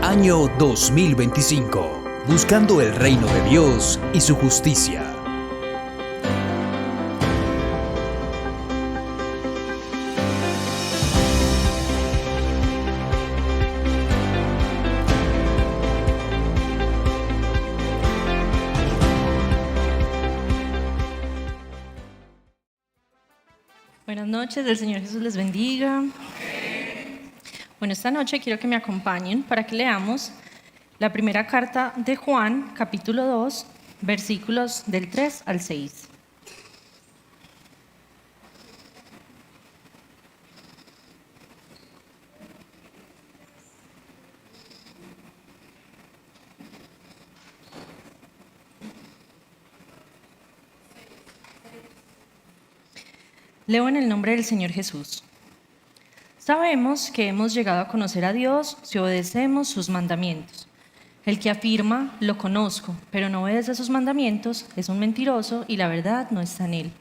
Año 2025. Buscando el reino de Dios y su justicia. Buenas noches, el Señor Jesús les bendiga. Bueno, esta noche quiero que me acompañen para que leamos la primera carta de Juan, capítulo 2, versículos del 3 al 6. Leo en el nombre del Señor Jesús. Sabemos que hemos llegado a conocer a Dios si obedecemos sus mandamientos. El que afirma, lo conozco, pero no obedece sus mandamientos, es un mentiroso y la verdad no está en él.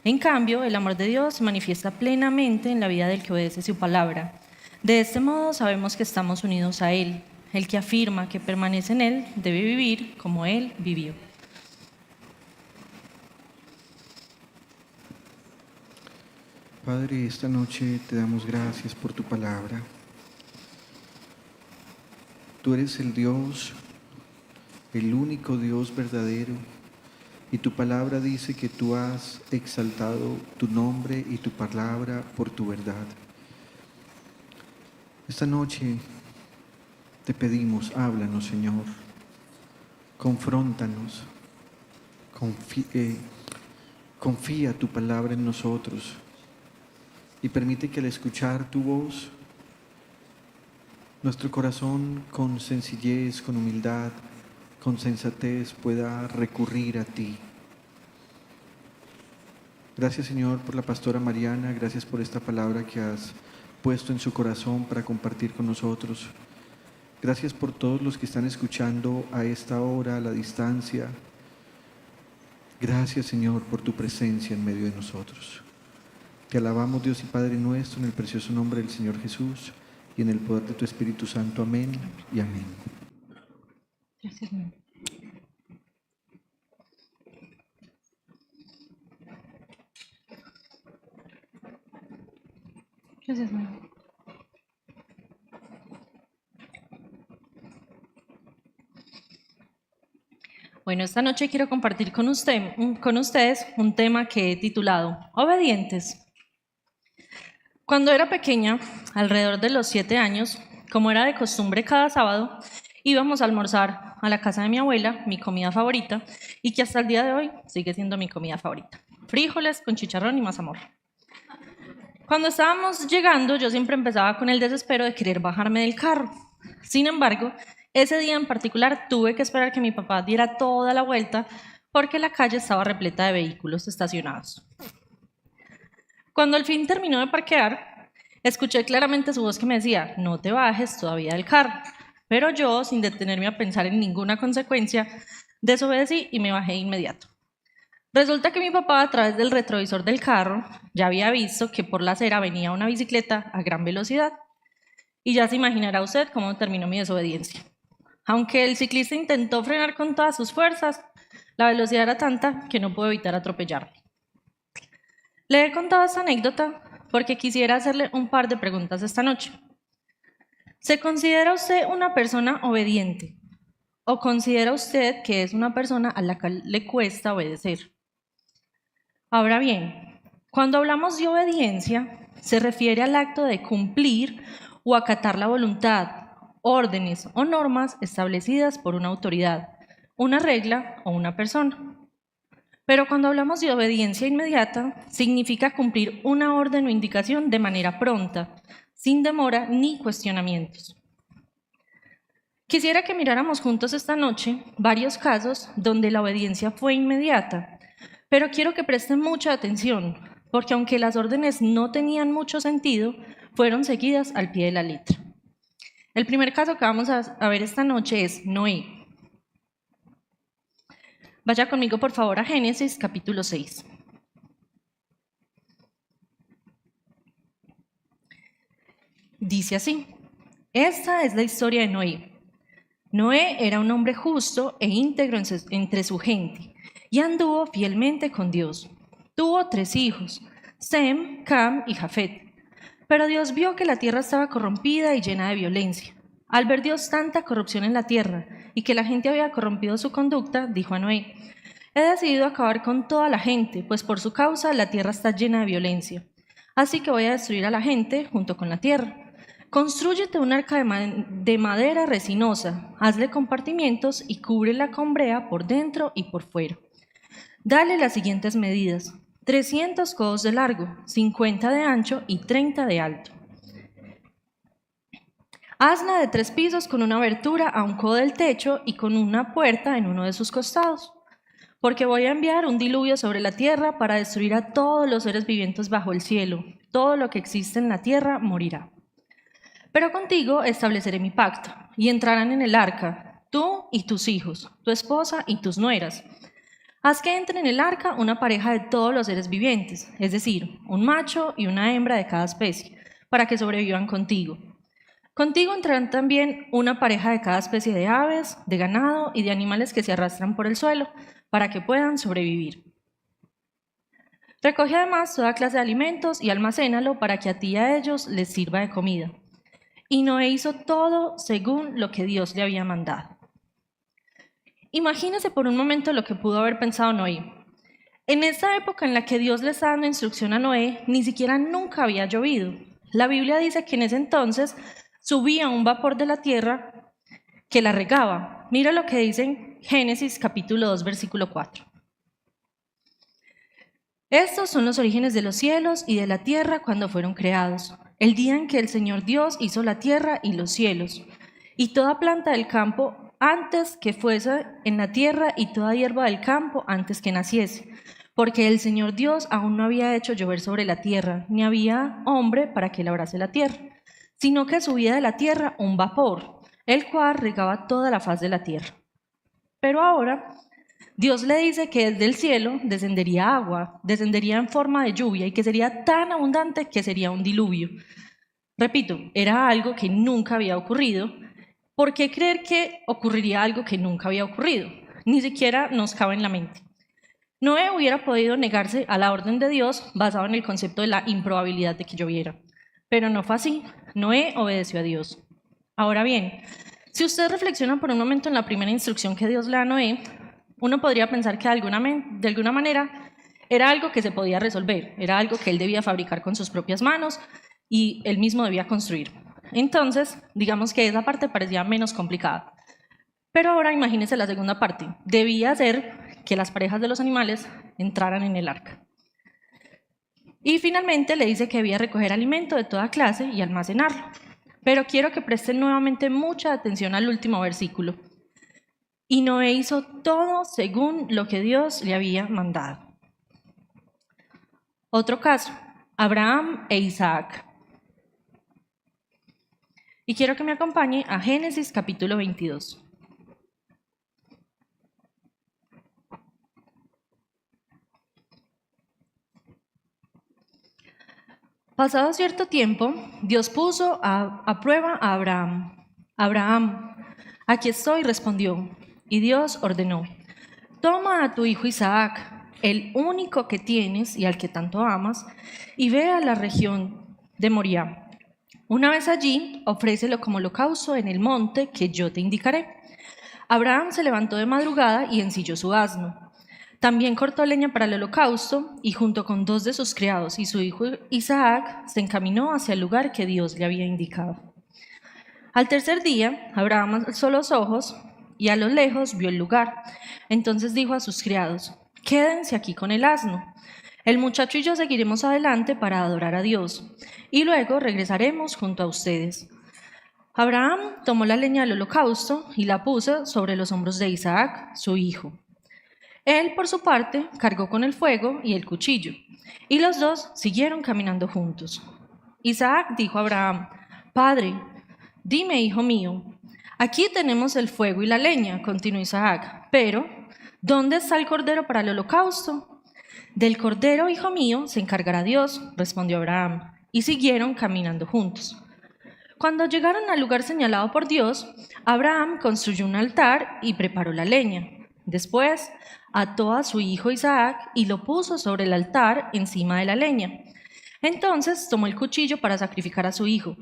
En cambio, el amor de Dios se manifiesta plenamente en la vida del que obedece su palabra. De este modo sabemos que estamos unidos a Él. El que afirma que permanece en Él debe vivir como Él vivió. Padre, esta noche te damos gracias por tu palabra. Tú eres el Dios, el único Dios verdadero, y tu palabra dice que tú has exaltado tu nombre y tu palabra por tu verdad. Esta noche te pedimos, háblanos, Señor, confróntanos, confía tu palabra en nosotros. Y permite que al escuchar tu voz, nuestro corazón con sencillez, con humildad, con sensatez pueda recurrir a ti. Gracias, Señor, por la pastora Mariana, gracias por esta palabra que has puesto en su corazón para compartir con nosotros. Gracias por todos los que están escuchando a esta hora, a la distancia. Gracias, Señor, por tu presencia en medio de nosotros. Te alabamos, Dios y Padre nuestro, en el precioso nombre del Señor Jesús y en el poder de tu Espíritu Santo. Amén y amén. Gracias, Señor. Gracias, Señor. Bueno, esta noche quiero compartir con ustedes un tema que he titulado Obedientes. Cuando era pequeña, alrededor de los 7 años, como era de costumbre cada sábado, íbamos a almorzar a la casa de mi abuela, mi comida favorita, y que hasta el día de hoy sigue siendo mi comida favorita. Frijoles con chicharrón y mazamorra. Cuando estábamos llegando, yo siempre empezaba con el desespero de querer bajarme del carro. Sin embargo, ese día en particular tuve que esperar que mi papá diera toda la vuelta porque la calle estaba repleta de vehículos estacionados. Cuando al fin terminó de parquear, escuché claramente su voz que me decía, no te bajes todavía del carro. Pero yo, sin detenerme a pensar en ninguna consecuencia, desobedecí y me bajé de inmediato. Resulta que mi papá, a través del retrovisor del carro, ya había visto que por la acera venía una bicicleta a gran velocidad. Y ya se imaginará usted cómo terminó mi desobediencia. Aunque el ciclista intentó frenar con todas sus fuerzas, la velocidad era tanta que no pudo evitar atropellarme. Le he contado esta anécdota porque quisiera hacerle un par de preguntas esta noche. ¿Se considera usted una persona obediente? ¿O considera usted que es una persona a la que le cuesta obedecer? Ahora bien, cuando hablamos de obediencia, se refiere al acto de cumplir o acatar la voluntad, órdenes o normas establecidas por una autoridad, una regla o una persona. Pero cuando hablamos de obediencia inmediata, significa cumplir una orden o indicación de manera pronta, sin demora ni cuestionamientos. Quisiera que miráramos juntos esta noche varios casos donde la obediencia fue inmediata, pero quiero que presten mucha atención, porque aunque las órdenes no tenían mucho sentido, fueron seguidas al pie de la letra. El primer caso que vamos a ver esta noche es Noé. Vaya conmigo, por favor, a Génesis, capítulo 6. Dice así: Esta es la historia de Noé. Noé era un hombre justo e íntegro entre su gente y anduvo fielmente con Dios. Tuvo 3 hijos, Sem, Cam y Jafet. Pero Dios vio que la tierra estaba corrompida y llena de violencia. Al ver Dios tanta corrupción en la tierra y que la gente había corrompido su conducta, dijo a Noé: he decidido acabar con toda la gente, pues por su causa la tierra está llena de violencia. Así que voy a destruir a la gente junto con la tierra. Constrúyete un arca de madera resinosa, hazle compartimientos y cúbrela con brea por dentro y por fuera. Dale las siguientes medidas: 300 codos de largo, 50 de ancho y 30 de alto. Hazla de 3 pisos con una abertura a un codo del techo y con una puerta en uno de sus costados. Porque voy a enviar un diluvio sobre la tierra para destruir a todos los seres vivientes bajo el cielo. Todo lo que existe en la tierra morirá. Pero contigo estableceré mi pacto, y entrarán en el arca, tú y tus hijos, tu esposa y tus nueras. Haz que entre en el arca una pareja de todos los seres vivientes, es decir, un macho y una hembra de cada especie, para que sobrevivan contigo. Contigo entrarán también una pareja de cada especie de aves, de ganado y de animales que se arrastran por el suelo, para que puedan sobrevivir. Recoge además toda clase de alimentos y almacénalo para que a ti y a ellos les sirva de comida. Y Noé hizo todo según lo que Dios le había mandado. Imagínese por un momento lo que pudo haber pensado Noé. En esta época en la que Dios le está dando instrucción a Noé, ni siquiera nunca había llovido. La Biblia dice que en ese entonces subía un vapor de la tierra que la regaba. Mira lo que dice en Génesis capítulo 2, versículo 4. Estos son los orígenes de los cielos y de la tierra cuando fueron creados, el día en que el Señor Dios hizo la tierra y los cielos, y toda planta del campo antes que fuese en la tierra y toda hierba del campo antes que naciese, porque el Señor Dios aún no había hecho llover sobre la tierra, ni había hombre para que labrase la tierra, sino que subía de la tierra un vapor, el cual regaba toda la faz de la tierra. Pero ahora Dios le dice que desde el cielo descendería agua, descendería en forma de lluvia y que sería tan abundante que sería un diluvio. Repito, era algo que nunca había ocurrido. ¿Por qué creer que ocurriría algo que nunca había ocurrido? Ni siquiera nos cabe en la mente. Noé hubiera podido negarse a la orden de Dios basado en el concepto de la improbabilidad de que lloviera. Pero no fue así. Noé obedeció a Dios. Ahora bien, si usted reflexiona por un momento en la primera instrucción que Dios le da a Noé, uno podría pensar que de alguna manera era algo que se podía resolver, era algo que él debía fabricar con sus propias manos y él mismo debía construir. Entonces, digamos que esa parte parecía menos complicada. Pero ahora imagínese la segunda parte. Debía ser que las parejas de los animales entraran en el arca. Y finalmente le dice que debía recoger alimento de toda clase y almacenarlo. Pero quiero que presten nuevamente mucha atención al último versículo. Y Noé hizo todo según lo que Dios le había mandado. Otro caso, Abraham e Isaac. Y quiero que me acompañe a Génesis capítulo 22. Pasado cierto tiempo, Dios puso a prueba a Abraham. Abraham, aquí estoy, respondió. Y Dios ordenó: toma a tu hijo Isaac, el único que tienes y al que tanto amas, y ve a la región de Moriah. Una vez allí, ofrécelo como holocausto en el monte que yo te indicaré. Abraham se levantó de madrugada y ensilló su asno. También cortó leña para el holocausto y junto con 2 de sus criados y su hijo Isaac se encaminó hacia el lugar que Dios le había indicado. Al tercer día, Abraham alzó los ojos y a lo lejos vio el lugar. Entonces dijo a sus criados: quédense aquí con el asno. El muchacho y yo seguiremos adelante para adorar a Dios y luego regresaremos junto a ustedes. Abraham tomó la leña del holocausto y la puso sobre los hombros de Isaac, su hijo. Él, por su parte, cargó con el fuego y el cuchillo, y los dos siguieron caminando juntos. Isaac dijo a Abraham: Padre, dime, hijo mío. Aquí tenemos el fuego y la leña, continuó Isaac, pero ¿dónde está el cordero para el holocausto? Del cordero, hijo mío, se encargará Dios, respondió Abraham, y siguieron caminando juntos. Cuando llegaron al lugar señalado por Dios, Abraham construyó un altar y preparó la leña. Después, ató a su hijo Isaac y lo puso sobre el altar encima de la leña. Entonces tomó el cuchillo para sacrificar a su hijo.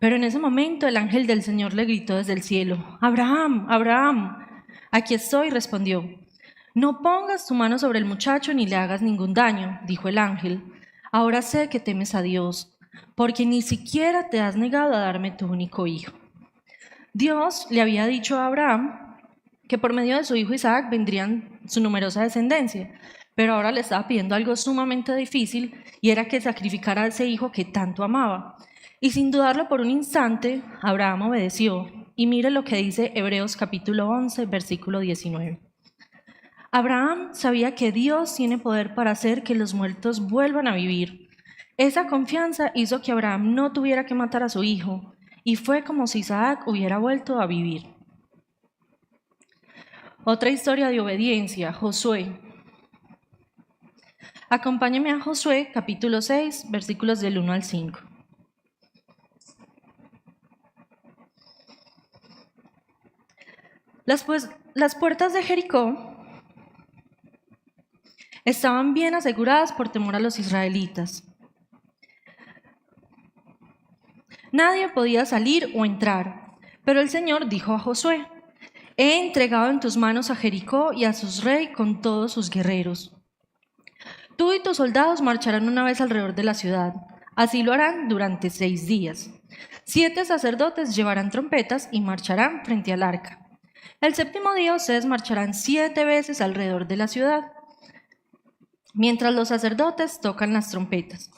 Pero en ese momento el ángel del Señor le gritó desde el cielo: «Abraham, Abraham». «Aquí estoy», respondió. «No pongas tu mano sobre el muchacho ni le hagas ningún daño», dijo el ángel. «Ahora sé que temes a Dios, porque ni siquiera te has negado a darme tu único hijo». Dios le había dicho a Abraham que por medio de su hijo Isaac vendrían su numerosa descendencia, pero ahora le estaba pidiendo algo sumamente difícil, y era que sacrificara a ese hijo que tanto amaba. Y sin dudarlo por un instante, Abraham obedeció. Y mire lo que dice Hebreos capítulo 11, versículo 19. Abraham sabía que Dios tiene poder para hacer que los muertos vuelvan a vivir. Esa confianza hizo que Abraham no tuviera que matar a su hijo, y fue como si Isaac hubiera vuelto a vivir. Otra historia de obediencia, Josué. Acompáñeme a Josué, capítulo 6, versículos del 1 al 5. Las puertas de Jericó estaban bien aseguradas por temor a los israelitas. Nadie podía salir o entrar, pero el Señor dijo a Josué: «He entregado en tus manos a Jericó y a sus reyes con todos sus guerreros. Tú y tus soldados marcharán una vez alrededor de la ciudad. Así lo harán durante 6 días. 7 sacerdotes llevarán trompetas y marcharán frente al arca. El 7º día ustedes marcharán 7 veces alrededor de la ciudad, mientras los sacerdotes tocan las trompetas.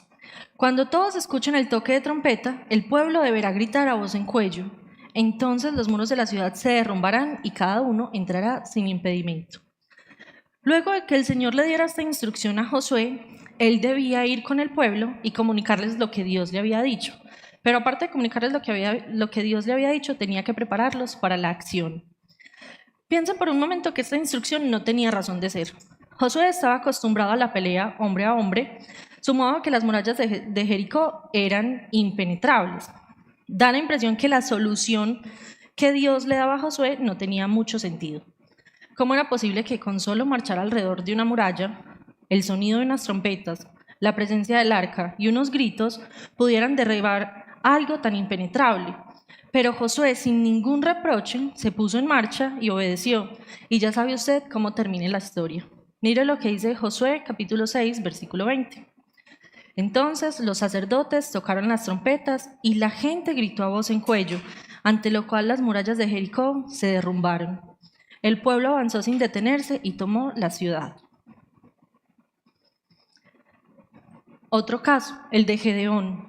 Cuando todos escuchen el toque de trompeta, el pueblo deberá gritar a voz en cuello. Entonces los muros de la ciudad se derrumbarán y cada uno entrará sin impedimento». Luego de que el Señor le diera esta instrucción a Josué, él debía ir con el pueblo y comunicarles lo que Dios le había dicho. Pero aparte de comunicarles lo que Dios le había dicho, tenía que prepararlos para la acción. Piensen por un momento que esta instrucción no tenía razón de ser. Josué estaba acostumbrado a la pelea hombre a hombre, sumado que las murallas de Jericó eran impenetrables. Da la impresión que la solución que Dios le daba a Josué no tenía mucho sentido. ¿Cómo era posible que con solo marchar alrededor de una muralla, el sonido de unas trompetas, la presencia del arca y unos gritos pudieran derribar algo tan impenetrable? Pero Josué, sin ningún reproche, se puso en marcha y obedeció. Y ya sabe usted cómo termina la historia. Mire lo que dice Josué, capítulo 6, versículo 20. Entonces los sacerdotes tocaron las trompetas y la gente gritó a voz en cuello, ante lo cual las murallas de Jericó se derrumbaron. El pueblo avanzó sin detenerse y tomó la ciudad. Otro caso, el de Gedeón.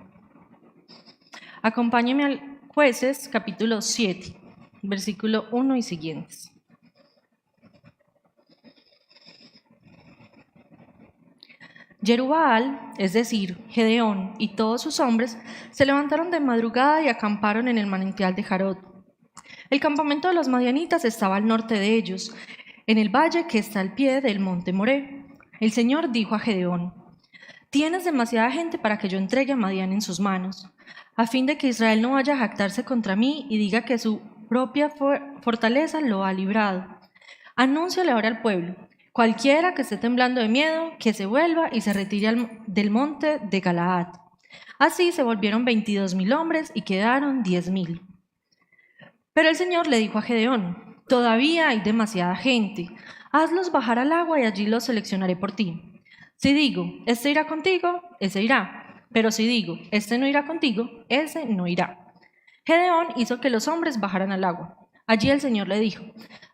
Acompáñeme al Jueces, capítulo 7, versículo 1 y siguientes. Jerubbaal, es decir, Gedeón y todos sus hombres, se levantaron de madrugada y acamparon en el manantial de Jarod. El campamento de los madianitas estaba al norte de ellos, en el valle que está al pie del monte Moré. El Señor dijo a Gedeón: «Tienes demasiada gente para que yo entregue a Madián en sus manos, a fin de que Israel no vaya a jactarse contra mí y diga que su propia fortaleza lo ha librado. Anúnciale ahora al pueblo: cualquiera que esté temblando de miedo, que se vuelva y se retire del monte de Galaad». Así se volvieron 22,000 hombres y quedaron 10,000. Pero el Señor le dijo a Gedeón: «Todavía hay demasiada gente. Hazlos bajar al agua y allí los seleccionaré por ti. Si digo, este irá contigo, ese irá. Pero si digo, este no irá contigo, ese no irá». Gedeón hizo que los hombres bajaran al agua. Allí el Señor le dijo: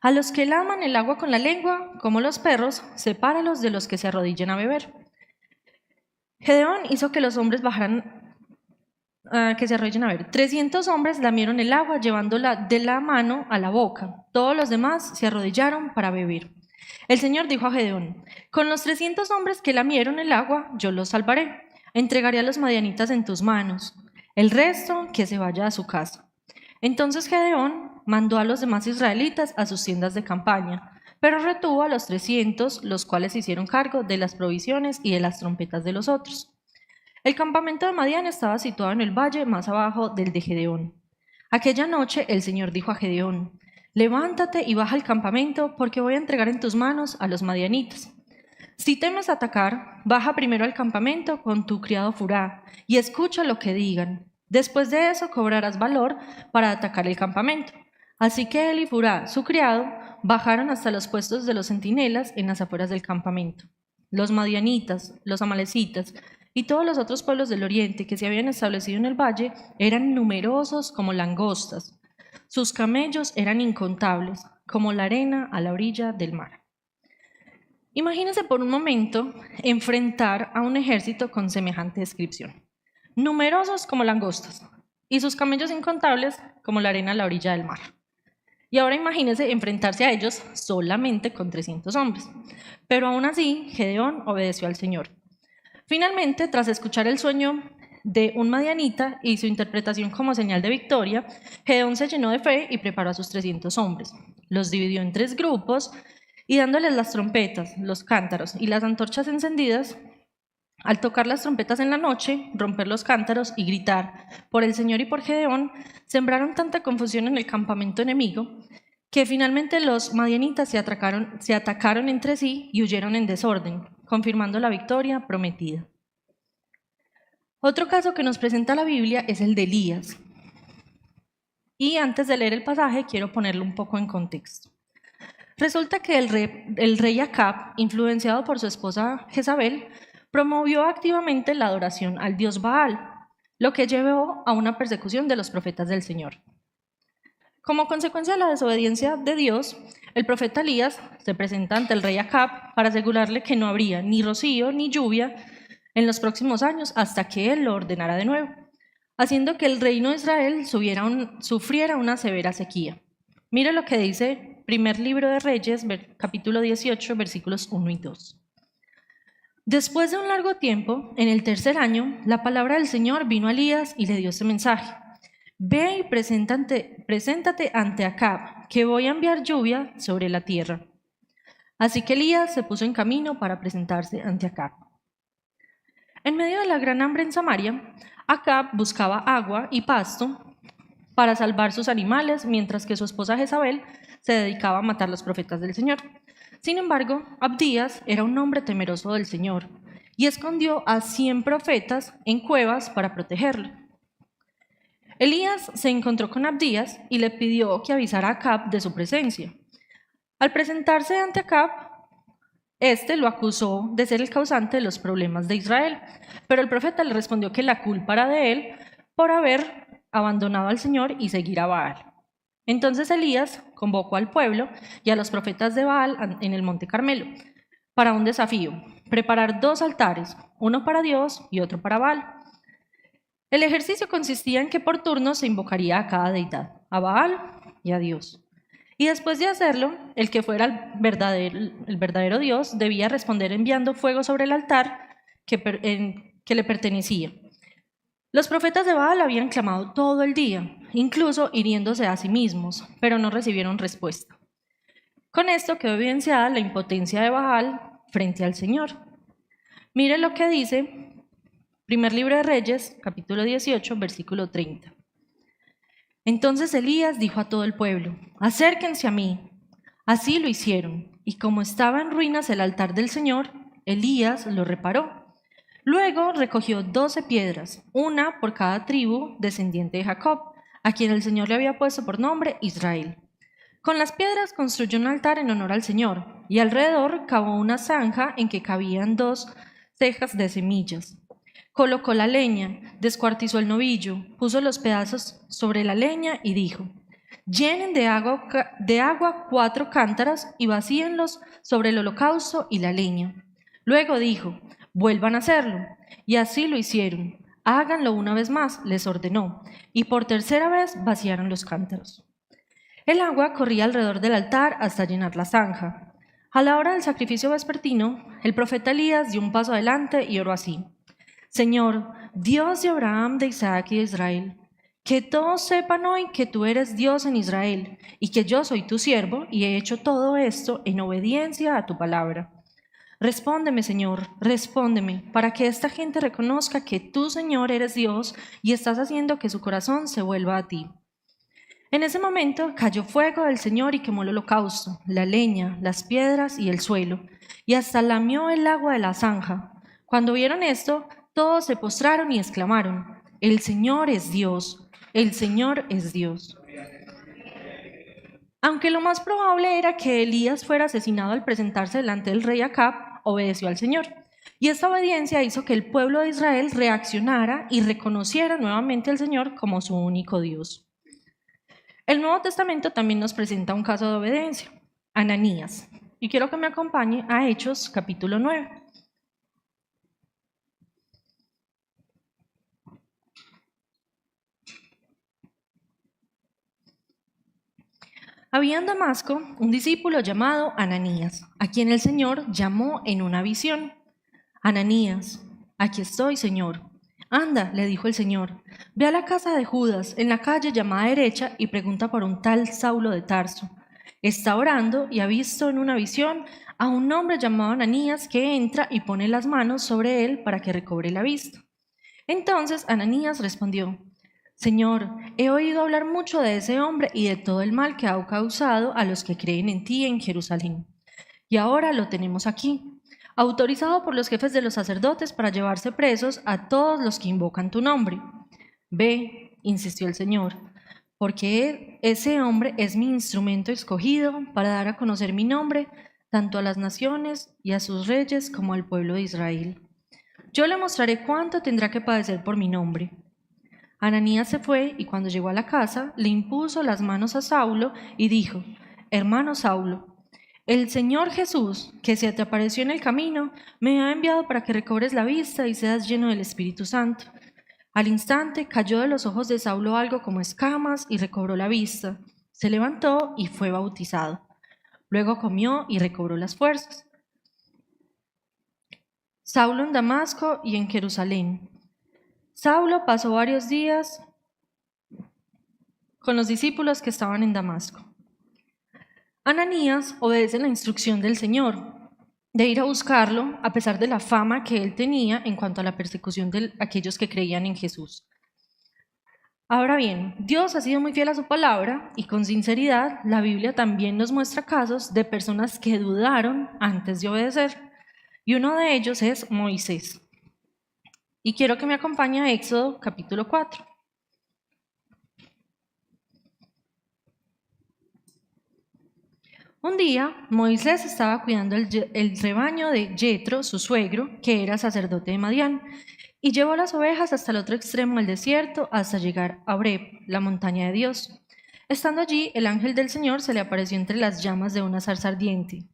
«A los que laman el agua con la lengua, como los perros, sepáralos de los que se arrodillen a beber». Gedeón hizo que los hombres que se arrodillen a beber. 300 hombres lamieron el agua llevándola de la mano a la boca. Todos los demás se arrodillaron para beber. El Señor dijo a Gedeón: «Con los 300 hombres que lamieron el agua, yo los salvaré. Entregaré a los madianitas en tus manos. El resto, que se vaya a su casa». Entonces Gedeón mandó a los demás israelitas a sus tiendas de campaña, pero retuvo a los 300, los cuales se hicieron cargo de las provisiones y de las trompetas de los otros. El campamento de Madián estaba situado en el valle más abajo del de Gedeón. Aquella noche el Señor dijo a Gedeón: levántate y baja al campamento, porque voy a entregar en tus manos a los madianitas. Si temes atacar, baja primero al campamento con tu criado Furá y escucha lo que digan. Después de eso cobrarás valor para atacar el campamento. Así que él y Furá, su criado, bajaron hasta los puestos de los centinelas en las afueras del campamento. Los madianitas, los amalecitas y todos los otros pueblos del oriente que se habían establecido en el valle eran numerosos como langostas. Sus camellos eran incontables, como la arena a la orilla del mar. Imagínense por un momento enfrentar a un ejército con semejante descripción. Numerosos como langostas y sus camellos incontables como la arena a la orilla del mar. Y ahora imagínense enfrentarse a ellos solamente con 300 hombres. Pero aún así, Gedeón obedeció al Señor. Finalmente, tras escuchar el sueño de un madianita y su interpretación como señal de victoria, Gedeón se llenó de fe y preparó a sus 300 hombres. Los dividió en 3 grupos y dándoles las trompetas, los cántaros y las antorchas encendidas, al tocar las trompetas en la noche, romper los cántaros y gritar por el Señor y por Gedeón, sembraron tanta confusión en el campamento enemigo que finalmente los madianitas se atacaron entre sí y huyeron en desorden, confirmando la victoria prometida. Otro caso que nos presenta la Biblia es el de Elías. Y antes de leer el pasaje, quiero ponerlo un poco en contexto. Resulta que el rey Acab, influenciado por su esposa Jezabel, promovió activamente la adoración al dios Baal, lo que llevó a una persecución de los profetas del Señor. Como consecuencia de la desobediencia de Dios, el profeta Elías se presenta ante el rey Acab para asegurarle que no habría ni rocío ni lluvia en los próximos años hasta que él lo ordenara de nuevo, haciendo que el reino de Israel sufriera una severa sequía. Mire lo que dice Primer Libro de Reyes, capítulo 18, versículos 1 y 2. Después de un largo tiempo, en el 3er año, la palabra del Señor vino a Elías y le dio este mensaje: ve y preséntate ante Acab, que voy a enviar lluvia sobre la tierra. Así que Elías se puso en camino para presentarse ante Acab. En medio de la gran hambre en Samaria, Acab buscaba agua y pasto para salvar sus animales, mientras que su esposa Jezabel se dedicaba a matar a los profetas del Señor. Sin embargo, Abdías era un hombre temeroso del Señor y escondió a 100 profetas en cuevas para protegerlo. Elías se encontró con Abdías y le pidió que avisara a Acab de su presencia. Al presentarse ante Acab, este lo acusó de ser el causante de los problemas de Israel, pero el profeta le respondió que la culpa era de él por haber abandonado al Señor y seguir a Baal. Entonces Elías convocó al pueblo y a los profetas de Baal en el monte Carmelo para un desafío: preparar 2 altares, uno para Dios y otro para Baal. El ejercicio consistía en que por turnos se invocaría a cada deidad, a Baal y a Dios. Y después de hacerlo, el que fuera el verdadero Dios debía responder enviando fuego sobre el altar que le pertenecía. Los profetas de Baal habían clamado todo el día, incluso hiriéndose a sí mismos, pero no recibieron respuesta. Con esto quedó evidenciada la impotencia de Baal frente al Señor. Mire lo que dice Primer Libro de Reyes, capítulo 18, versículo 30. Entonces Elías dijo a todo el pueblo: acérquense a mí. Así lo hicieron, y como estaba en ruinas el altar del Señor, Elías lo reparó. Luego recogió 12 piedras, una por cada tribu descendiente de Jacob, a quien el Señor le había puesto por nombre Israel. Con las piedras construyó un altar en honor al Señor, y alrededor cavó una zanja en que cabían 2 cejas de semillas. Colocó la leña, descuartizó el novillo, puso los pedazos sobre la leña y dijo: llenen de agua 4 cántaros y vacíenlos sobre el holocausto y la leña. Luego dijo: vuelvan a hacerlo. Y así lo hicieron. Háganlo una vez más, les ordenó. Y por 3ª vez vaciaron los cántaros. El agua corría alrededor del altar hasta llenar la zanja. A la hora del sacrificio vespertino, el profeta Elías dio un paso adelante y oró así: Señor, Dios de Abraham, de Isaac y de Israel, que todos sepan hoy que tú eres Dios en Israel y que yo soy tu siervo y he hecho todo esto en obediencia a tu palabra. Respóndeme, Señor, respóndeme, para que esta gente reconozca que tú, Señor, eres Dios y estás haciendo que su corazón se vuelva a ti. En ese momento cayó fuego del Señor y quemó el holocausto, la leña, las piedras y el suelo, y hasta lamió el agua de la zanja. Cuando vieron esto, todos se postraron y exclamaron: El Señor es Dios, el Señor es Dios. Aunque lo más probable era que Elías fuera asesinado al presentarse delante del rey Acab, obedeció al Señor. Y esta obediencia hizo que el pueblo de Israel reaccionara y reconociera nuevamente al Señor como su único Dios. El Nuevo Testamento también nos presenta un caso de obediencia, Ananías. Y quiero que me acompañe a Hechos capítulo 9. Había en Damasco un discípulo llamado Ananías, a quien el Señor llamó en una visión. Ananías, aquí estoy, Señor. Anda, le dijo el Señor, ve a la casa de Judas, en la calle llamada derecha, y pregunta por un tal Saulo de Tarso. Está orando y ha visto en una visión a un hombre llamado Ananías que entra y pone las manos sobre él para que recobre la vista. Entonces Ananías respondió: Señor, he oído hablar mucho de ese hombre y de todo el mal que ha causado a los que creen en ti en Jerusalén. Y ahora lo tenemos aquí, autorizado por los jefes de los sacerdotes para llevarse presos a todos los que invocan tu nombre. Ve, insistió el Señor, porque ese hombre es mi instrumento escogido para dar a conocer mi nombre tanto a las naciones y a sus reyes como al pueblo de Israel. Yo le mostraré cuánto tendrá que padecer por mi nombre. Ananías se fue y cuando llegó a la casa le impuso las manos a Saulo y dijo: Hermano Saulo, el Señor Jesús, que se te apareció en el camino, me ha enviado para que recobres la vista y seas lleno del Espíritu Santo. Al instante cayó de los ojos de Saulo algo como escamas y recobró la vista. Se levantó y fue bautizado. Luego comió y recobró las fuerzas. Saulo en Damasco y en Jerusalén. Saulo pasó varios días con los discípulos que estaban en Damasco. Ananías obedece la instrucción del Señor de ir a buscarlo a pesar de la fama que él tenía en cuanto a la persecución de aquellos que creían en Jesús. Ahora bien, Dios ha sido muy fiel a su palabra y con sinceridad la Biblia también nos muestra casos de personas que dudaron antes de obedecer, y uno de ellos es Moisés. Y quiero que me acompañe a Éxodo capítulo 4. Un día, Moisés estaba cuidando el rebaño de Yetro, su suegro, que era sacerdote de Madián, y llevó las ovejas hasta el otro extremo del desierto hasta llegar a Horeb, la montaña de Dios. Estando allí, el ángel del Señor se le apareció entre las llamas de una zarza ardiente.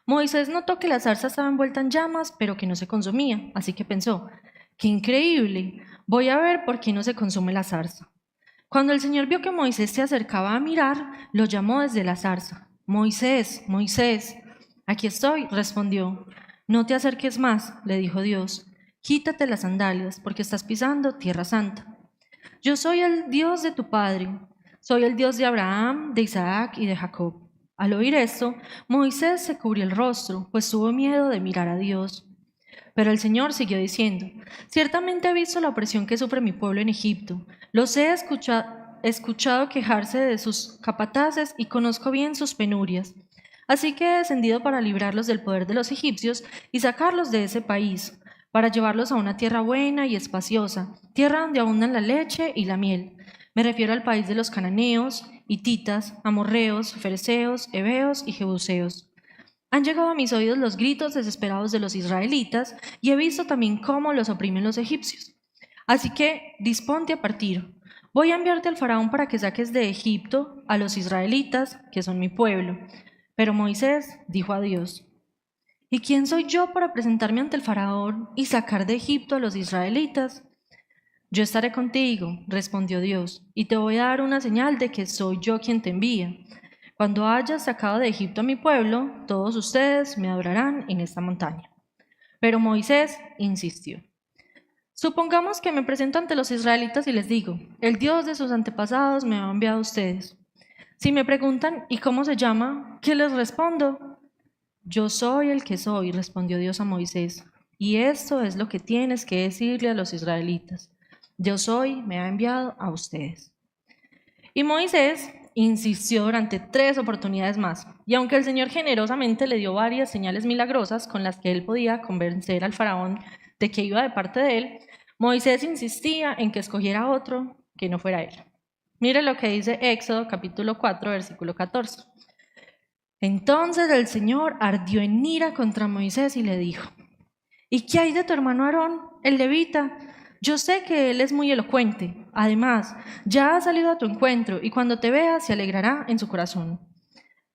Moisés notó que la zarza estaba envuelta en llamas, pero que no se consumía, así que pensó: ¡qué increíble! Voy a ver por qué no se consume la zarza. Cuando el Señor vio que Moisés se acercaba a mirar, lo llamó desde la zarza. Moisés, Moisés. Aquí estoy, respondió. No te acerques más, le dijo Dios. Quítate las sandalias, porque estás pisando tierra santa. Yo soy el Dios de tu padre. Soy el Dios de Abraham, de Isaac y de Jacob. Al oír esto, Moisés se cubrió el rostro, pues tuvo miedo de mirar a Dios. Pero el Señor siguió diciendo: ciertamente he visto la opresión que sufre mi pueblo en Egipto. Los he escuchado quejarse de sus capataces y conozco bien sus penurias. Así que he descendido para librarlos del poder de los egipcios y sacarlos de ese país, para llevarlos a una tierra buena y espaciosa, tierra donde abundan la leche y la miel. Me refiero al país de los cananeos, hititas, amorreos, fereceos, heveos y jebuseos. Han llegado a mis oídos los gritos desesperados de los israelitas y he visto también cómo los oprimen los egipcios. Así que disponte a partir. Voy a enviarte al faraón para que saques de Egipto a los israelitas, que son mi pueblo. Pero Moisés dijo a Dios: ¿y quién soy yo para presentarme ante el faraón y sacar de Egipto a los israelitas? Yo estaré contigo, respondió Dios, y te voy a dar una señal de que soy yo quien te envía. Cuando hayas sacado de Egipto a mi pueblo, todos ustedes me adorarán en esta montaña. Pero Moisés insistió. Supongamos que me presento ante los israelitas y les digo: el Dios de sus antepasados me ha enviado a ustedes. Si me preguntan: ¿y cómo se llama?, ¿qué les respondo? Yo soy el que soy, respondió Dios a Moisés, y esto es lo que tienes que decirle a los israelitas: yo soy, me ha enviado a ustedes. Y Moisés insistió durante 3 oportunidades más, y aunque el Señor generosamente le dio varias señales milagrosas con las que él podía convencer al faraón de que iba de parte de él, Moisés insistía en que escogiera otro que no fuera él. Mire lo que dice Éxodo capítulo 4, versículo 14. Entonces el Señor ardió en ira contra Moisés y le dijo: ¿Y qué hay de tu hermano Aarón, el levita? Yo sé que él es muy elocuente. Además, ya ha salido a tu encuentro y cuando te vea se alegrará en su corazón.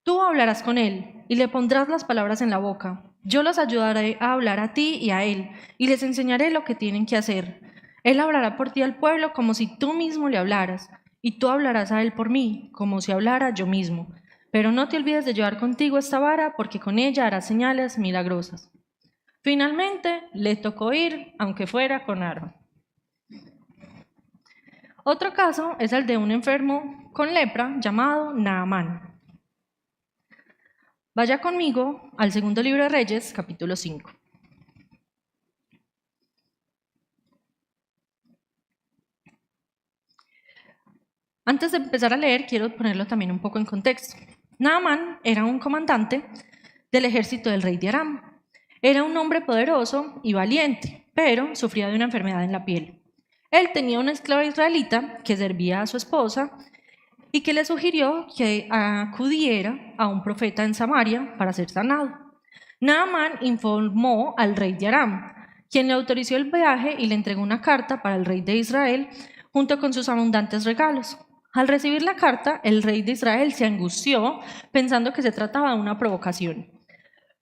Tú hablarás con él y le pondrás las palabras en la boca. Yo los ayudaré a hablar a ti y a él y les enseñaré lo que tienen que hacer. Él hablará por ti al pueblo como si tú mismo le hablaras, y tú hablarás a él por mí como si hablara yo mismo. Pero no te olvides de llevar contigo esta vara, porque con ella harás señales milagrosas. Finalmente, le tocó ir, aunque fuera con Aarón. Otro caso es el de un enfermo con lepra llamado Naamán. Vaya conmigo al segundo libro de Reyes, capítulo 5. Antes de empezar a leer, quiero ponerlo también un poco en contexto. Naamán era un comandante del ejército del rey de Aram. Era un hombre poderoso y valiente, pero sufría de una enfermedad en la piel. Él tenía una esclava israelita que servía a su esposa y que le sugirió que acudiera a un profeta en Samaria para ser sanado. Naamán informó al rey de Aram, quien le autorizó el viaje y le entregó una carta para el rey de Israel junto con sus abundantes regalos. Al recibir la carta, el rey de Israel se angustió pensando que se trataba de una provocación,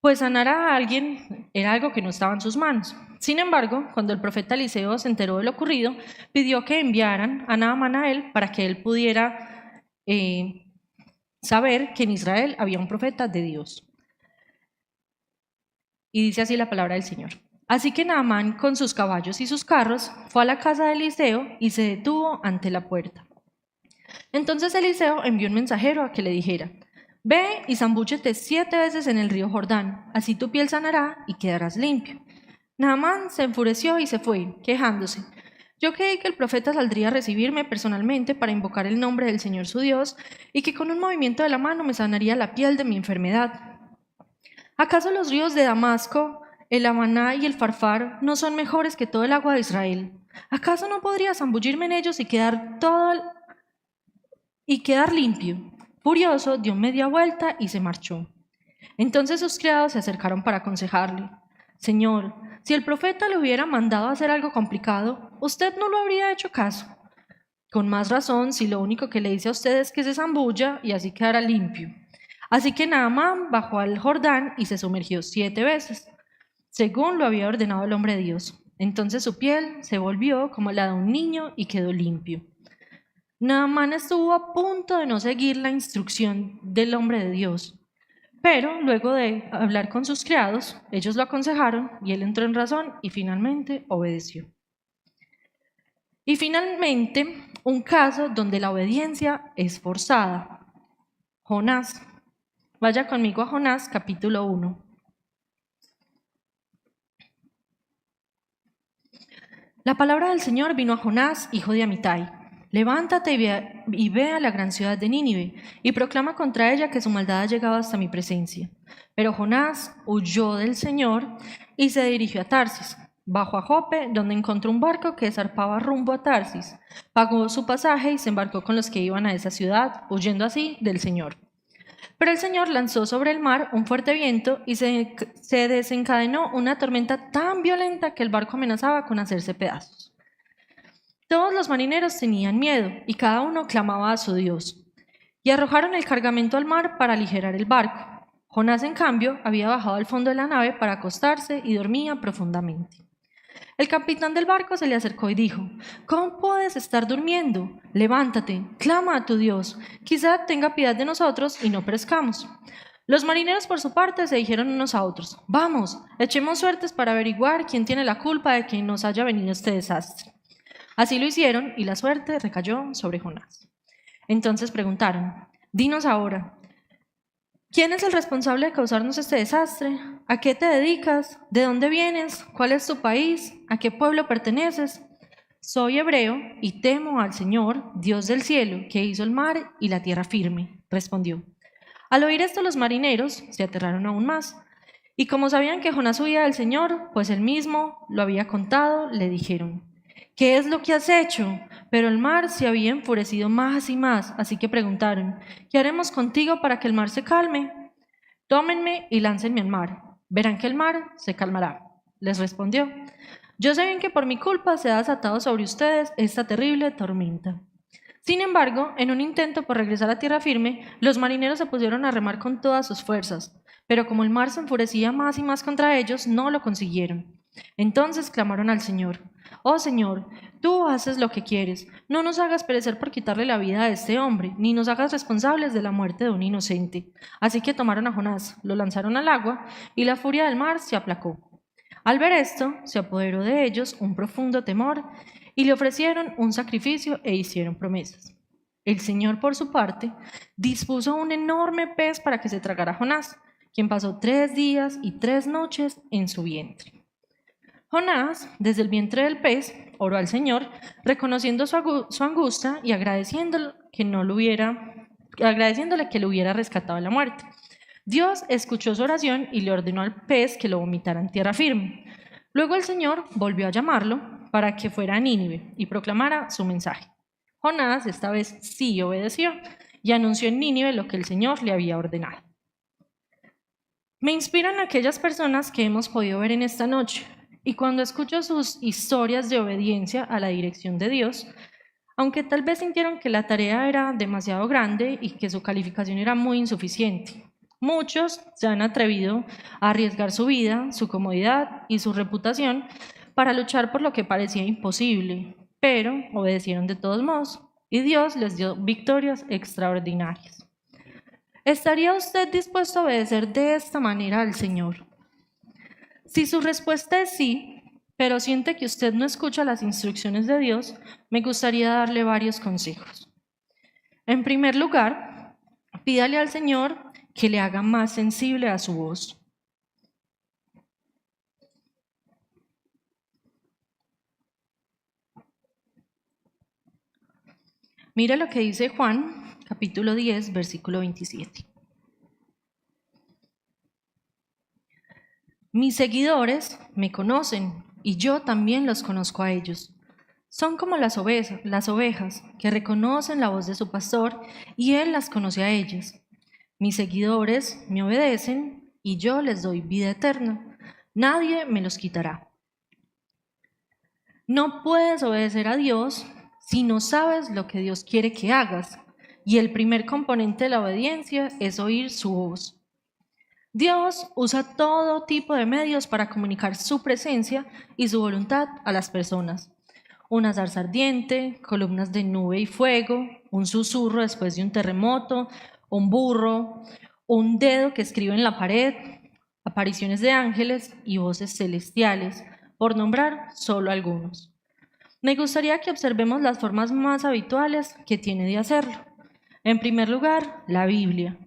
pues sanar a alguien era algo que no estaba en sus manos. Sin embargo, cuando el profeta Eliseo se enteró de lo ocurrido, pidió que enviaran a Naamán a él para que él pudiera saber que en Israel había un profeta de Dios. Y dice así la palabra del Señor. Así que Naamán, con sus caballos y sus carros, fue a la casa de Eliseo y se detuvo ante la puerta. Entonces Eliseo envió un mensajero a que le dijera: Ve y zambúchete 7 veces en el río Jordán, así tu piel sanará y quedarás limpio. Naamán se enfureció y se fue, quejándose: Yo creí que el profeta saldría a recibirme personalmente para invocar el nombre del Señor su Dios y que con un movimiento de la mano me sanaría la piel de mi enfermedad. ¿Acaso los ríos de Damasco, el Amaná y el Farfar no son mejores que todo el agua de Israel? ¿Acaso no podría zambullirme en ellos y quedar limpio? Furioso, dio media vuelta y se marchó. Entonces sus criados se acercaron para aconsejarle: Señor, si el profeta le hubiera mandado a hacer algo complicado, usted no lo habría hecho caso. Con más razón, si lo único que le dice a usted es que se zambulla y así quedará limpio. Así que Naamán bajó al Jordán y se sumergió 7 veces, según lo había ordenado el hombre de Dios. Entonces su piel se volvió como la de un niño y quedó limpio. Naamán estuvo a punto de no seguir la instrucción del hombre de Dios, pero luego de hablar con sus criados, ellos lo aconsejaron y él entró en razón y finalmente obedeció. Y finalmente, un caso donde la obediencia es forzada. Jonás. Vaya conmigo a Jonás, capítulo 1. La palabra del Señor vino a Jonás, hijo de Amitai. Levántate y ve a la gran ciudad de Nínive y proclama contra ella que su maldad ha llegado hasta mi presencia. Pero Jonás huyó del Señor y se dirigió a Tarsis. Bajó a Jope, donde encontró un barco que zarpaba rumbo a Tarsis. Pagó su pasaje y se embarcó con los que iban a esa ciudad, huyendo así del Señor. Pero el Señor lanzó sobre el mar un fuerte viento y se desencadenó una tormenta tan violenta que el barco amenazaba con hacerse pedazos. Todos los marineros tenían miedo y cada uno clamaba a su Dios. Y arrojaron el cargamento al mar para aligerar el barco. Jonás, en cambio, había bajado al fondo de la nave para acostarse y dormía profundamente. El capitán del barco se le acercó y dijo: ¿Cómo puedes estar durmiendo? Levántate, clama a tu Dios, quizá tenga piedad de nosotros y no perezcamos. Los marineros, por su parte, se dijeron unos a otros: Vamos, echemos suertes para averiguar quién tiene la culpa de que nos haya venido este desastre. Así lo hicieron y la suerte recayó sobre Jonás. Entonces preguntaron: Dinos ahora, ¿quién es el responsable de causarnos este desastre? ¿A qué te dedicas? ¿De dónde vienes? ¿Cuál es tu país? ¿A qué pueblo perteneces? soy hebreo y temo al Señor, Dios del cielo, que hizo el mar y la tierra firme, respondió. Al oír esto los marineros se aterraron aún más, y como sabían que Jonás huía del Señor, pues él mismo lo había contado, le dijeron, ¿qué es lo que has hecho? Pero el mar se había enfurecido más y más, así que preguntaron, ¿qué haremos contigo para que el mar se calme? Tómenme y láncenme al mar, verán que el mar se calmará. Les respondió, yo sé bien que por mi culpa se ha desatado sobre ustedes esta terrible tormenta. Sin embargo, en un intento por regresar a tierra firme, los marineros se pusieron a remar con todas sus fuerzas, pero como el mar se enfurecía más y más contra ellos, no lo consiguieron. Entonces clamaron al Señor, oh Señor, tú haces lo que quieres, no nos hagas perecer por quitarle la vida a este hombre, ni nos hagas responsables de la muerte de un inocente. Así que tomaron a Jonás, lo lanzaron al agua, y la furia del mar se aplacó. Al ver esto, se apoderó de ellos un profundo temor, y le ofrecieron un sacrificio e hicieron promesas. El Señor, por su parte, dispuso un enorme pez para que se tragara a Jonás, quien pasó 3 días y 3 noches en su vientre. Jonás, desde el vientre del pez, oró al Señor, reconociendo su angustia y agradeciéndole que lo hubiera rescatado de la muerte. Dios escuchó su oración y le ordenó al pez que lo vomitara en tierra firme. Luego el Señor volvió a llamarlo para que fuera a Nínive y proclamara su mensaje. Jonás esta vez sí obedeció y anunció en Nínive lo que el Señor le había ordenado. Me inspiran aquellas personas que hemos podido ver en esta noche, y cuando escucho sus historias de obediencia a la dirección de Dios, aunque tal vez sintieron que la tarea era demasiado grande y que su calificación era muy insuficiente, muchos se han atrevido a arriesgar su vida, su comodidad y su reputación para luchar por lo que parecía imposible, pero obedecieron de todos modos y Dios les dio victorias extraordinarias. ¿Estaría usted dispuesto a obedecer de esta manera al Señor? Si su respuesta es sí, pero siente que usted no escucha las instrucciones de Dios, me gustaría darle varios consejos. En primer lugar, pídale al Señor que le haga más sensible a su voz. Mira lo que dice Juan, capítulo 10, versículo 27. Mis seguidores me conocen y yo también los conozco a ellos. Son como las ovejas que reconocen la voz de su pastor y él las conoce a ellas. Mis seguidores me obedecen y yo les doy vida eterna. Nadie me los quitará. No puedes obedecer a Dios si no sabes lo que Dios quiere que hagas, y el primer componente de la obediencia es oír su voz. Dios usa todo tipo de medios para comunicar su presencia y su voluntad a las personas. Una zarza ardiente, columnas de nube y fuego, un susurro después de un terremoto, un burro, un dedo que escribe en la pared, apariciones de ángeles y voces celestiales, por nombrar solo algunos. Me gustaría que observemos las formas más habituales que tiene de hacerlo. En primer lugar, la Biblia.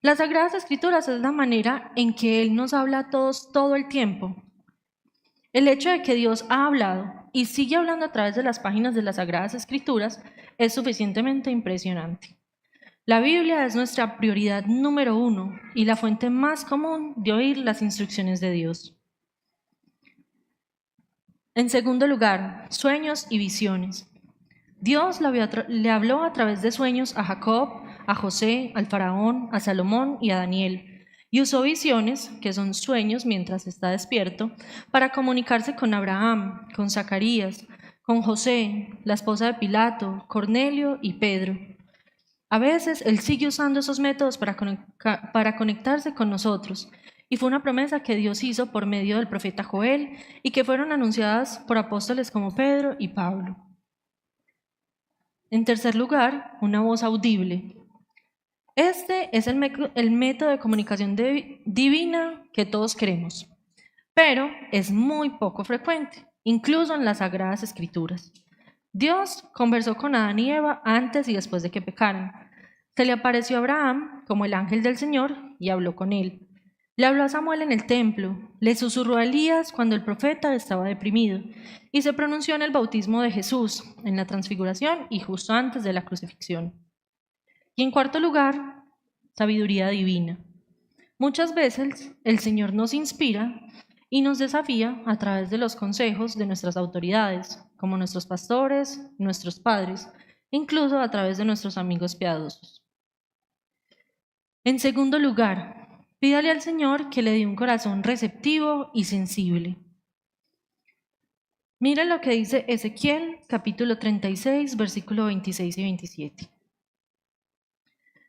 Las Sagradas Escrituras es la manera en que Él nos habla a todos todo el tiempo. El hecho de que Dios ha hablado y sigue hablando a través de las páginas de las Sagradas Escrituras es suficientemente impresionante. La Biblia es nuestra prioridad número 1 y la fuente más común de oír las instrucciones de Dios. En segundo lugar, sueños y visiones. Dios le habló a través de sueños a Jacob, a José, al faraón, a Salomón y a Daniel, y usó visiones, que son sueños mientras está despierto, para comunicarse con Abraham, con Zacarías, con José, la esposa de Pilato, Cornelio y Pedro. A veces Él sigue usando esos métodos para conectarse con nosotros, y fue una promesa que Dios hizo por medio del profeta Joel y que fueron anunciadas por apóstoles como Pedro y Pablo. En tercer lugar, una voz audible. Este es el método de comunicación divina que todos queremos, pero es muy poco frecuente, incluso en las Sagradas Escrituras. Dios conversó con Adán y Eva antes y después de que pecaran. Se le apareció a Abraham como el ángel del Señor y habló con él. Le habló a Samuel en el templo, le susurró a Elías cuando el profeta estaba deprimido, y se pronunció en el bautismo de Jesús, en la transfiguración y justo antes de la crucifixión. Y en cuarto lugar, sabiduría divina. Muchas veces el Señor nos inspira y nos desafía a través de los consejos de nuestras autoridades, como nuestros pastores, nuestros padres, incluso a través de nuestros amigos piadosos. En segundo lugar, pídale al Señor que le dé un corazón receptivo y sensible. Mira lo que dice Ezequiel, capítulo 36, versículo 26 y 27.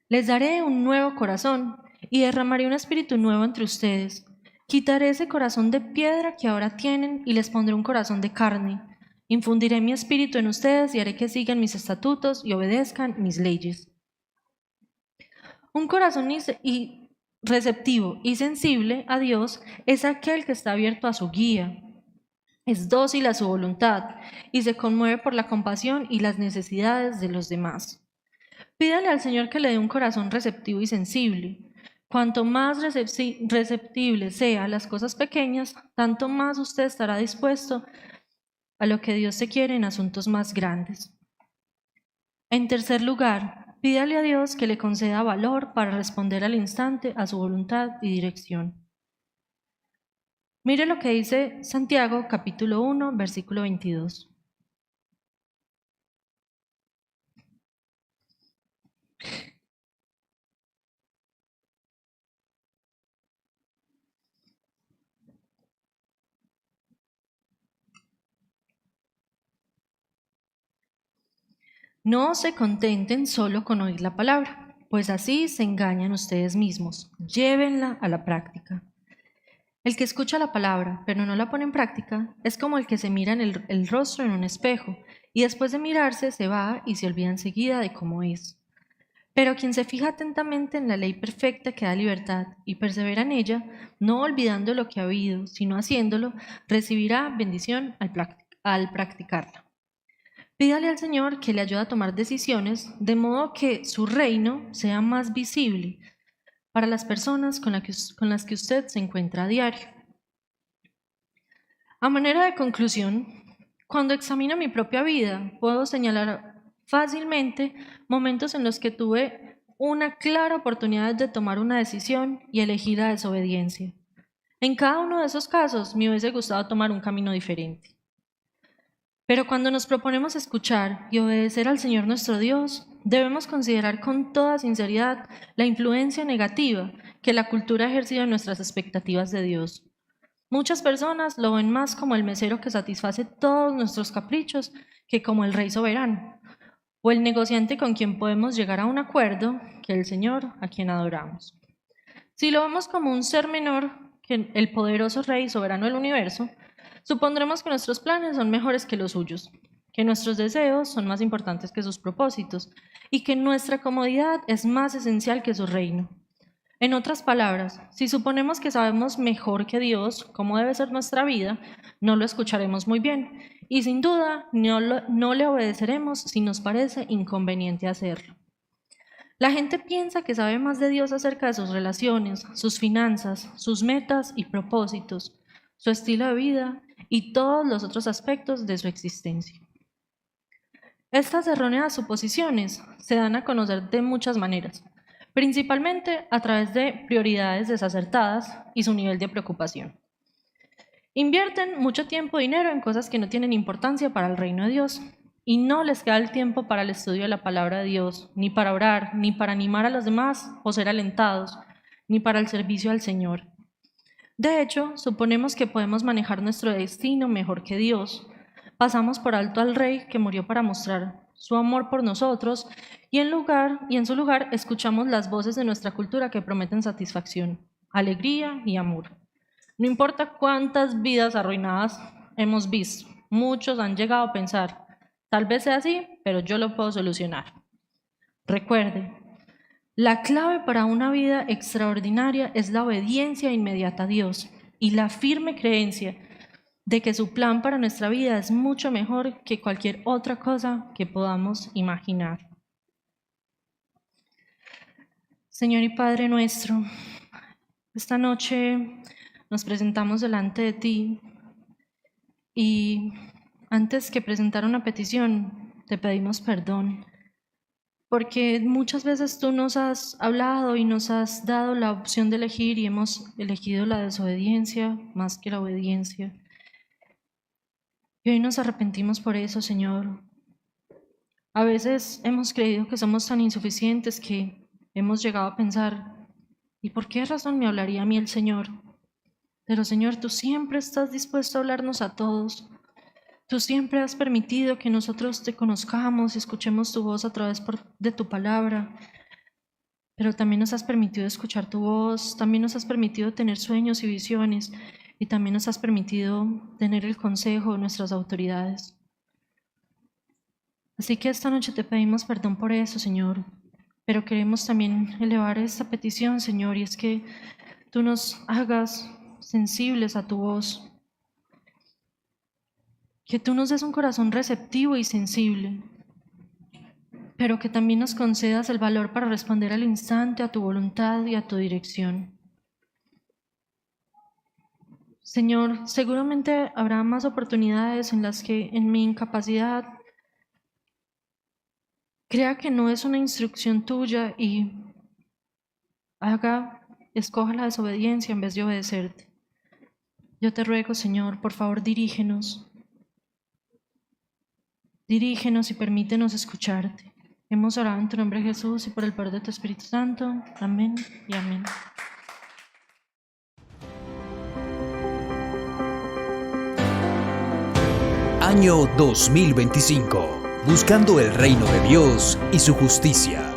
Les daré un nuevo corazón y derramaré un espíritu nuevo entre ustedes. Quitaré ese corazón de piedra que ahora tienen y les pondré un corazón de carne. Infundiré mi espíritu en ustedes y haré que sigan mis estatutos y obedezcan mis leyes. Un corazón receptivo y sensible a Dios es aquel que está abierto a su guía, es dócil a su voluntad y se conmueve por la compasión y las necesidades de los demás. Pídale al Señor que le dé un corazón receptivo y sensible. Cuanto más receptible sea a las cosas pequeñas, tanto más usted estará dispuesto a lo que Dios te quiere en asuntos más grandes. En tercer lugar, pídale a Dios que le conceda valor para responder al instante a su voluntad y dirección. Mire lo que dice Santiago, capítulo 1, versículo 22. No se contenten solo con oír la palabra, pues así se engañan ustedes mismos. Llévenla a la práctica. El que escucha la palabra, pero no la pone en práctica, es como el que se mira en el rostro en un espejo, y después de mirarse se va y se olvida enseguida de cómo es. Pero quien se fija atentamente en la ley perfecta que da libertad y persevera en ella, no olvidando lo que ha oído, sino haciéndolo, recibirá bendición al practicarla. Pídale al Señor que le ayude a tomar decisiones de modo que su reino sea más visible para las personas con las que usted se encuentra a diario. A manera de conclusión, cuando examino mi propia vida, puedo señalar fácilmente momentos en los que tuve una clara oportunidad de tomar una decisión y elegí la desobediencia. En cada uno de esos casos me hubiese gustado tomar un camino diferente. Pero cuando nos proponemos escuchar y obedecer al Señor nuestro Dios, debemos considerar con toda sinceridad la influencia negativa que la cultura ha ejercido en nuestras expectativas de Dios. Muchas personas lo ven más como el mesero que satisface todos nuestros caprichos que como el Rey soberano, o el negociante con quien podemos llegar a un acuerdo que el Señor a quien adoramos. Si lo vemos como un ser menor que el poderoso Rey soberano del universo, supondremos que nuestros planes son mejores que los suyos, que nuestros deseos son más importantes que sus propósitos y que nuestra comodidad es más esencial que su reino. En otras palabras, si suponemos que sabemos mejor que Dios cómo debe ser nuestra vida, no lo escucharemos muy bien y sin duda no le obedeceremos si nos parece inconveniente hacerlo. La gente piensa que sabe más de Dios acerca de sus relaciones, sus finanzas, sus metas y propósitos, su estilo de vida y todos los otros aspectos de su existencia. Estas erróneas suposiciones se dan a conocer de muchas maneras, principalmente a través de prioridades desacertadas y su nivel de preocupación. Invierten mucho tiempo y dinero en cosas que no tienen importancia para el reino de Dios y no les queda el tiempo para el estudio de la palabra de Dios, ni para orar, ni para animar a los demás o ser alentados, ni para el servicio al Señor. De hecho, suponemos que podemos manejar nuestro destino mejor que Dios. Pasamos por alto al Rey que murió para mostrar su amor por nosotros y en su lugar escuchamos las voces de nuestra cultura que prometen satisfacción, alegría y amor. No importa cuántas vidas arruinadas hemos visto, muchos han llegado a pensar, tal vez sea así, pero yo lo puedo solucionar. Recuerde, la clave para una vida extraordinaria es la obediencia inmediata a Dios y la firme creencia de que su plan para nuestra vida es mucho mejor que cualquier otra cosa que podamos imaginar. Señor y Padre nuestro, Esta noche nos presentamos delante de ti y antes que presentar una petición, te pedimos perdón, porque muchas veces tú nos has hablado y nos has dado la opción de elegir y hemos elegido la desobediencia más que la obediencia. Y hoy nos arrepentimos por eso, Señor. A veces hemos creído que somos tan insuficientes que hemos llegado a pensar, ¿y por qué razón me hablaría a mí el Señor? Pero Señor, tú siempre estás dispuesto a hablarnos a todos. Tú siempre has permitido que nosotros te conozcamos y escuchemos tu voz a través de tu palabra. Pero también nos has permitido escuchar tu voz, también nos has permitido tener sueños y visiones, y también nos has permitido tener el consejo de nuestras autoridades. Así que esta noche te pedimos perdón por eso, Señor, pero queremos también elevar esta petición, Señor, y es que tú nos hagas sensibles a tu voz, que tú nos des un corazón receptivo y sensible, pero que también nos concedas el valor para responder al instante a tu voluntad y a tu dirección. Señor, seguramente habrá más oportunidades en las que en mi incapacidad crea que no es una instrucción tuya y escoja la desobediencia en vez de obedecerte. Yo te ruego, Señor, por favor, dirígenos y permítenos escucharte. Hemos orado en tu nombre, Jesús, y por el poder de tu Espíritu Santo. Amén y amén. Año 2025. Buscando el reino de Dios y su justicia.